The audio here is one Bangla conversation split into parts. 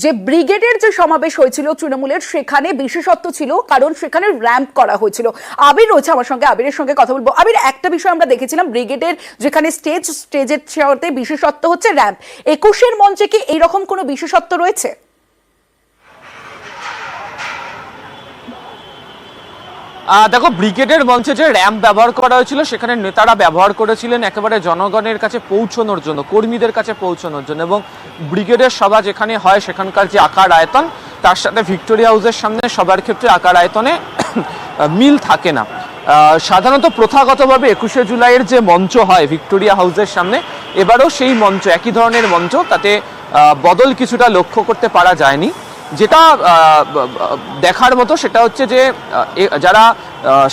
যে ব্রিগেডের যে সমাবেশ হয়েছিল তৃণমূলের, সেখানে বিশেষত্ব ছিল কারণ সেখানে র্যাম্প করা হয়েছিল। আবির রয়েছে আমার সঙ্গে, আবিরের সঙ্গে কথা বলবো। আবির, একটা বিষয় আমরা দেখেছিলাম, ব্রিগেডের যেখানে স্টেজের সাথে বিশেষত্ব হচ্ছে র্যাম্প। 21-এর মঞ্চে কি এইরকম কোনো বিশেষত্ব রয়েছে? দেখো, ব্রিগেডের মঞ্চে যে র্যাম্প ব্যবহার করা হয়েছিল সেখানে নেতারা ব্যবহার করেছিলেন একেবারে জনগণের কাছে পৌঁছানোর জন্য, কর্মীদের কাছে পৌঁছানোর জন্য। এবং ব্রিগেডের সভা যেখানে হয় সেখানকার যে আকার আয়তন, তার সাথে ভিক্টোরিয়া হাউসের সামনে সবার ক্ষেত্রে আকার আয়তনে মিল থাকে না। সাধারণত প্রথাগতভাবে 21শে জুলাইয়ের যে মঞ্চ হয় ভিক্টোরিয়া হাউসের সামনে, এবারও সেই মঞ্চ, একই ধরনের মঞ্চ, তাতে বদল কিছুটা লক্ষ্য করতে পারা যায়নি। যেটা দেখার মতো সেটা হচ্ছে যে যারা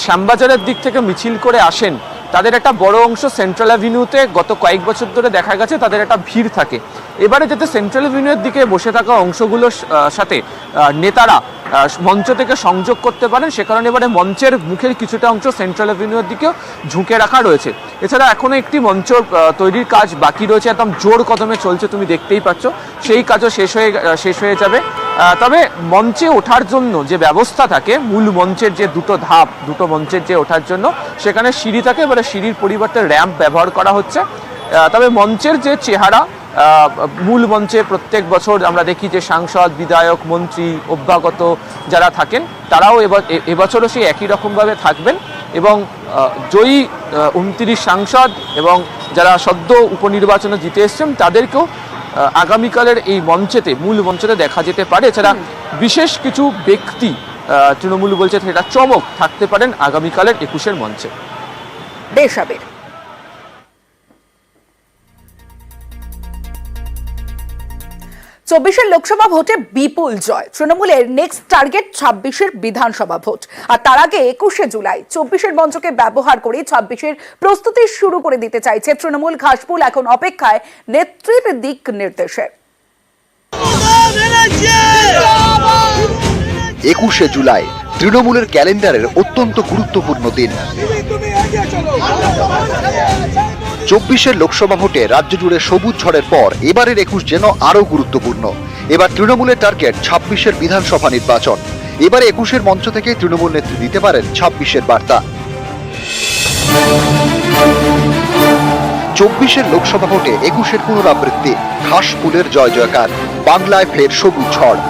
শ্যামবাজারের দিক থেকে মিছিল করে আসেন তাদের একটা বড় অংশ সেন্ট্রাল অ্যাভিনিউতে গত কয়েক বছর ধরে দেখা গেছে তাদের একটা ভিড় থাকে। এবারে যাতে সেন্ট্রাল অ্যাভিনিউর দিকে বসে থাকা অংশগুলোর সাথে নেতারা মঞ্চ থেকে সংযোগ করতে পারেন, সে কারণে এবারে মঞ্চের মুখের কিছুটা অংশ সেন্ট্রাল অ্যাভিনিউর দিকেও ঝুঁকে রাখা রয়েছে। এছাড়া এখনো একটি মঞ্চ তৈরির কাজ বাকি রয়েছে, একদম জোর কদমে চলছে, তুমি দেখতেই পাচ্ছ। সেই কাজও শেষ হয়ে যাবে। তবে মঞ্চে ওঠার জন্য যে ব্যবস্থা থাকে, মূল মঞ্চের যে দুটো ধাপ, দুটো মঞ্চের যে ওঠার জন্য সেখানে সিঁড়ি থাকে, এবারে সিঁড়ির পরিবর্তে র্যাম্প ব্যবহার করা হচ্ছে। তবে মঞ্চের যে চেহারা, মূল মঞ্চে প্রত্যেক বছর আমরা দেখি যে সাংসদ, বিধায়ক, মন্ত্রী, অভ্যাগত যারা থাকেন তারাও এবছরও সেই একই রকমভাবে থাকবেন। এবং জয়ী 29 সাংসদ এবং যারা সদ্য উপনির্বাচনে জিতে এসছেন তাদেরকেও আগামীকালের এই মঞ্চেতে, মূল মঞ্চেতে দেখা যেতে পারে। এছাড়া বিশেষ কিছু ব্যক্তি, তৃণমূল বলছে সেটা চমক থাকতে পারেন আগামীকালের 21-এর মঞ্চে। বেশ আবির। 24-এর লোকসভা ভোটে বিপুল জয়। তৃণমূলের নেক্সট টার্গেট 26-এর বিধানসভা ভোট। আর তার আগে 21শে জুলাই 24-এর মঞ্চকে ব্যবহার করে 26-এর প্রস্তুতি শুরু করে দিতে চাইছে তৃণমূল। ঘাসফুল এখন অপেক্ষায় নেত্রীর দিক নির্দেশের। 21শে জুলাই তৃণমূলের ক্যালেন্ডারের অত্যন্ত গুরুত্বপূর্ণ দিন। 24-এর লোকসভা ভোটে রাজ্য জুড়ে সবুজ ঝড়ের পর এবারের 21 যেন আরো গুরুত্বপূর্ণ। এবার তৃণমূলের টার্গেট 26-এর বিধানসভা নির্বাচন। এবারে 21-এর মঞ্চ থেকে তৃণমূল নেত্রী দিতে পারেন 26-এর বার্তা। 24-এর লোকসভা ভোটে 21-এর পুনরাবৃত্তি, ঘাসফুলের জয় জয়কার, বাংলায় ফের সবুজ ঝড়।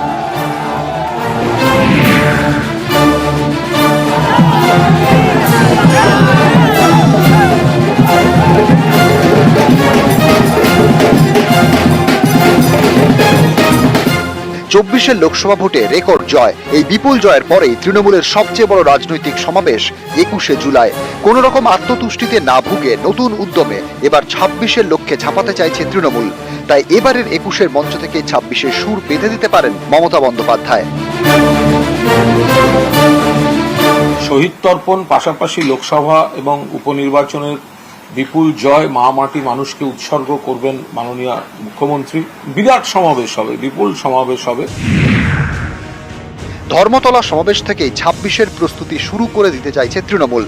চব্বিশের লোকসভা ভোটে রেকর্ড জয়। এই বিপুল জয়ের পরেই তৃণমূলের সবচেয়ে বড় রাজনৈতিক সমাবেশ 21শে জুলাই। কোন রকম আত্মতুষ্টিতে না ভুগে নতুন উদ্যমে এবার 26-এর লক্ষ্যে ঝাঁপাতে চাইছে তৃণমূল। তাই এবারের 21-এর মঞ্চ থেকে 26-এর সুর বেঁধে দিতে পারেন মমতা বন্দ্যোপাধ্যায়। শহীদ তর্পণ, পাশাপাশি লোকসভা এবং উপনির্বাচনের বিপুল জয়, মহামাটি মানুষকে উৎসর্গ করবেন মাননীয় মুখ্যমন্ত্রী। বিরাট সমাবেশ হবে, বিপুল সমাবেশ হবে। ধর্মতলা সমাবেশ থেকেই 26-এর প্রস্তুতি শুরু করে দিতে চাইছে তৃণমূল।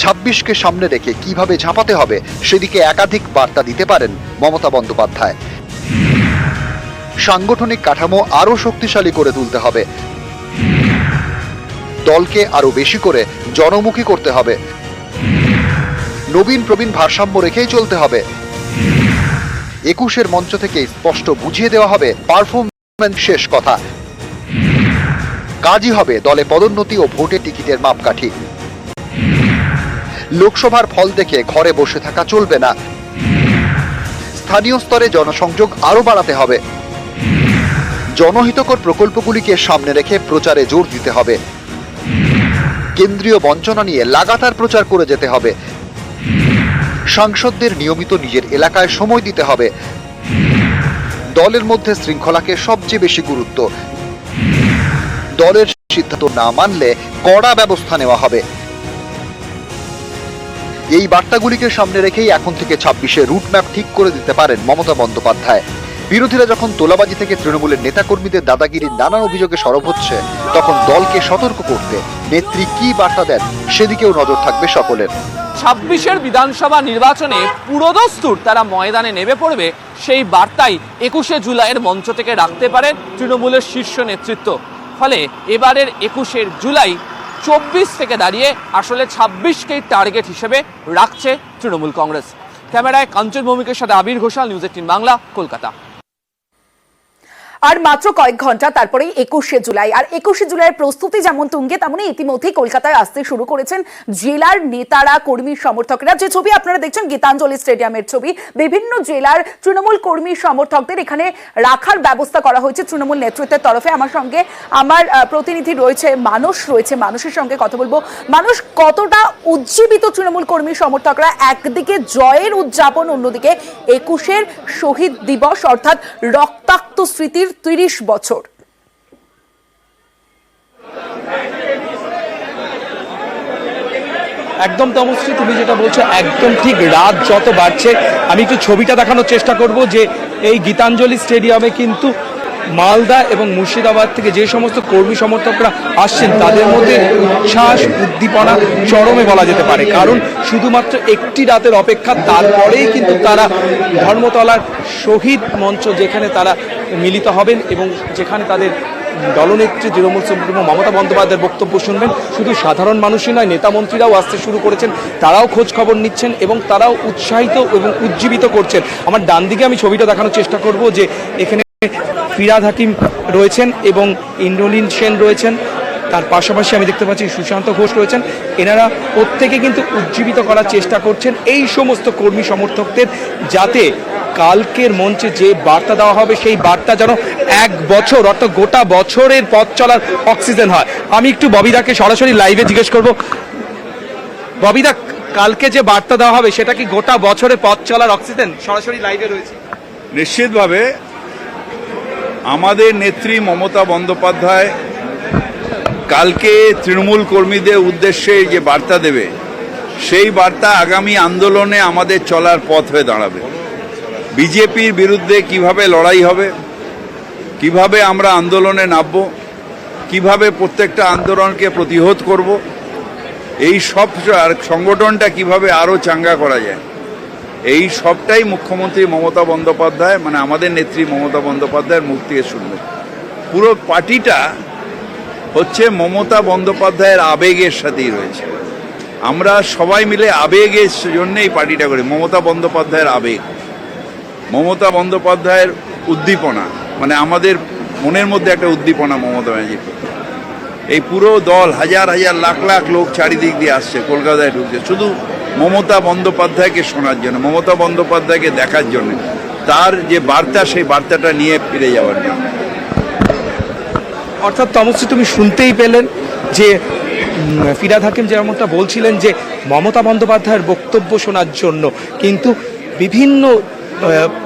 26কে সামনে রেখে কিভাবে ঝাঁপাতে হবে সেদিকে একাধিক বার্তা দিতে পারেন মমতা বন্দ্যোপাধ্যায়। সাংগঠনিক কাঠামো আরো শক্তিশালী করে তুলতে হবে, দলকে আরো বেশি করে জনমুখী করতে হবে, নবীন প্রবীণ ভারসাম্য রেখেই চলতে হবে। 21-এর মঞ্চ থেকে স্পষ্ট বুঝিয়ে দেওয়া হবে পারফরম্যান্স শেষ কথা। কাজই হবে দলে পদোন্নতি ও ভোটে টিকিটের মাপকাঠি। লোকসভার ফল দেখে ঘরে বসে থাকা চলবে না, স্থানীয় স্তরে জনসংযোগ আরো বাড়াতে হবে। জনহিতকর প্রকল্পগুলিকে সামনে রেখে প্রচারে জোর দিতে হবে। কেন্দ্রীয় বঞ্চনা নিয়ে লাগাতার প্রচার করে যেতে হবে। সাংসদদের নিয়মিত নিজের এলাকায় সময় দিতে হবে। দলের মধ্যে শৃঙ্খলাকে সবচেয়ে বেশি গুরুত্ব। দলের সিদ্ধান্ত না মানলে কড়া ব্যবস্থা নেওয়া হবে। এই বার্তাগুলিকে সামনে রেখেই এখন থেকে 26-এ রুটম্যাপ ঠিক করে দিতে পারেন মমতা বন্দ্যোপাধ্যায়। বিরোধীরা যখন তোলাবাজি থেকে তৃণমূলের নেতাকর্মীদের দাদাগিরির নানান অভিযোগে সরব হচ্ছে, তখন দলকে সতর্ক করতে নেত্রী কি বার্তা দেন সেদিকেও নজর থাকবে সকলের। 26-এর বিধানসভা নির্বাচনে পুরোদস্তুর তারা ময়দানে নেমে পড়বে, সেই বার্তাই 21শে জুলাইয়ের মঞ্চ থেকে রাখতে পারে তৃণমূলের শীর্ষ নেতৃত্ব। ফলে এবারের 21শে জুলাই 24 থেকে দাঁড়িয়ে আসলে 26কেই টার্গেট হিসেবে রাখছে তৃণমূল কংগ্রেস। ক্যামেরায় কাঞ্চন ভৌমিকের সাথে আবির ঘোষাল, নিউজ 18 বাংলা, কলকাতা। আর মাত্র কয়েক ঘন্টা তারপরেই 21শে জুলাই। আর 21শে জুলাইয়ের প্রস্তুতি যেমন তুঙ্গে, তেমনি ইতিমধ্যেই কলকাতায় আসতে শুরু করেছেন জেলার নেতারা, কর্মী সমর্থকরা। যে ছবি আপনারা দেখছেন গীতাঞ্জলি স্টেডিয়ামের ছবি। বিভিন্ন জেলার তৃণমূল কর্মী সমর্থকদের এখানে রাখার ব্যবস্থা করা হয়েছে তৃণমূল নেতৃত্বের তরফে। আমার সঙ্গে আমার প্রতিনিধি রয়েছে, মানুষের সঙ্গে কথা বলবো। মানুষ, কতটা উজ্জীবিত তৃণমূল কর্মী সমর্থকরা? একদিকে জয়ের উদযাপন, অন্যদিকে 21শের শহীদ দিবস অর্থাৎ রক্তাক্ত স্মৃতির 30 বছর। একদম তমশ্রী, তুমি যেটা বলছো একদম ঠিক। রাত যত বাড়ছে, আমি একটু ছবিটা দেখানোর চেষ্টা করব যে এই গীতাঞ্জলি স্টেডিয়ামে কিন্তু মালদা এবং মুর্শিদাবাদ থেকে যে সমস্ত কর্মী সমর্থকরা আসছেন তাদের মধ্যে উচ্ছ্বাস, উদ্দীপনা চরমে বলা যেতে পারে। কারণ শুধুমাত্র একটি রাতের অপেক্ষা, তারপরেই কিন্তু তারা ধর্মতলার শহীদ মঞ্চ, যেখানে তারা মিলিত হবেন এবং যেখানে তাদের দলনেত্রী তৃণমূল সুপ্রিমো মমতা বন্দ্যোপাধ্যায়ের বক্তব্য শুনবেন। শুধু সাধারণ মানুষই নয়, নেতা মন্ত্রীরাও আসতে শুরু করেছেন, তারাও খোঁজ খবর নিচ্ছেন এবং তারাও উৎসাহিত এবং উজ্জীবিত করছেন। আমার ডান দিকে আমি ছবিটা দেখানোর চেষ্টা করব যে এখানে ফিরহাদ হাকিম রয়েছেন এবং ইন্দ্রনীল সেন রয়েছেন, তার পাশাপাশি আমি দেখতে পাচ্ছি সুশান্ত ঘোষ রয়েছেন। এনারা প্রত্যেকে কিন্তু উজ্জীবিত করার চেষ্টা করছেন এই সমস্ত কর্মী সমর্থকদের, যাতে কালকের মঞ্চে যে বার্তা দেওয়া হবে সেই বার্তা যেন 1 বছর অর্থাৎ গোটা বছরের পথ চলার অক্সিজেন হয়। আমি একটু ববিদাকে সরাসরি লাইভে জিজ্ঞেস করব, ববিদা, কালকে যে বার্তা দেওয়া হবে সেটা কি গোটা বছরের পথ চলার অক্সিজেন? সরাসরি লাইভে রয়েছে। নিশ্চিতভাবে আমাদের নেত্রী মমতা বন্দ্যোপাধ্যায় কালকে তৃণমূল কর্মীদের উদ্দেশ্যে যে বার্তা দেবে, সেই বার্তা আগামী আন্দোলনে আমাদের চলার পথ হয়ে দাঁড়াবে। বিজেপির বিরুদ্ধে কিভাবে লড়াই হবে, কিভাবে আমরা আন্দোলনে নামব, কিভাবে প্রত্যেকটা আন্দোলনকে প্রতিহত করব, এই সব সংগঠনটা কিভাবে আরও চাঙ্গা করা যায়, এই সবটাই মুখ্যমন্ত্রী মমতা বন্দ্যোপাধ্যায়, মানে আমাদের নেত্রী মমতা বন্দ্যোপাধ্যায়ের মুখ থেকে শুনবে। পুরো পার্টিটা হচ্ছে মমতা বন্দ্যোপাধ্যায়ের আবেগের সাথেই রয়েছে। আমরা সবাই মিলে আবেগের জন্য এই পার্টিটা করি। মমতা বন্দ্যোপাধ্যায়ের আবেগ, মমতা বন্দ্যোপাধ্যায়ের উদ্দীপনা, মানে আমাদের মনের মধ্যে একটা উদ্দীপনা মমতা ব্যানার্জির। এই পুরো দল, হাজার হাজার লাখ লাখ লোক চারিদিক দিয়ে আসছে, কলকাতায় ঢুকছে শুধু মমতা বন্দ্যোপাধ্যায়কে শোনার জন্য, মমতা বন্দ্যোপাধ্যায়কে দেখার জন্য, তার যে বার্তা সেই বার্তাটা নিয়ে ফিরে যাওয়ার জন্য। অর্থাৎ তমশ্রী, তুমি শুনতেই পেলেন যে ফিরহাদ হাকিম যেমনটা বলছিলেন যে মমতা বন্দ্যোপাধ্যায়ের বক্তব্য শোনার জন্য কিন্তু বিভিন্ন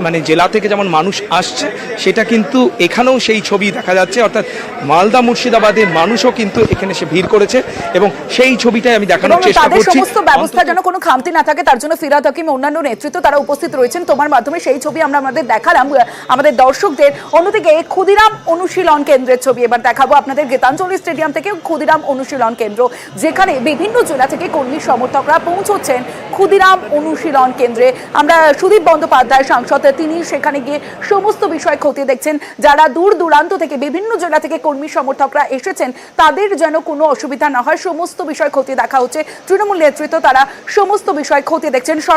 মানে জেলা থেকে যেমন মানুষ আসছে, সেটা কিন্তু এখানেও সেই ছবি দেখা যাচ্ছে। অর্থাৎ মালদা মুর্শিদাবাদের মানুষও কিন্তু এখানে এসে ভিড় করেছে এবং সেই ছবিটাই আমি দেখানোর চেষ্টা করছি। সমস্ত ব্যবস্থা যেন কোনো খামতি না থাকে, তার জন্য ফিরহাদ হাকিম অন্যান্য নেতৃত্ব তারা উপস্থিত রয়েছেন। তোমার মাধ্যমে সেই ছবি আমরা আমাদের দেখালাম আমাদের দর্শকদের। অন্যদিকে ক্ষুদিরাম অনুশীলন কেন্দ্রের ছবি এবার দেখাবো আপনাদের, গীতাঞ্জলি স্টেডিয়াম থেকে ক্ষুদিরাম অনুশীলন কেন্দ্র, যেখানে বিভিন্ন জেলা থেকে কর্মী সমর্থকরা পৌঁছচ্ছেন ক্ষুদিরাম অনুশীলন কেন্দ্রে। আমরা সুদীপ বন্দ্যোপাধ্যায় সাংসদ, তিনি সেখানে গিয়ে সমস্ত বিষয় খতিয়ে দেখছেন। যারা দূর দূরান্ত থেকে, বিভিন্ন জেলা থেকে কর্মী সমর্থকরা এসেছেন, তাদের যেন কোনো অসুবিধা না হয়, সমস্ত বিষয় খতিয়ে দেখা হচ্ছে। তৃণমূল নেতৃত্ব তারা সমস্ত বিষয় খতিয়ে দেখছেন।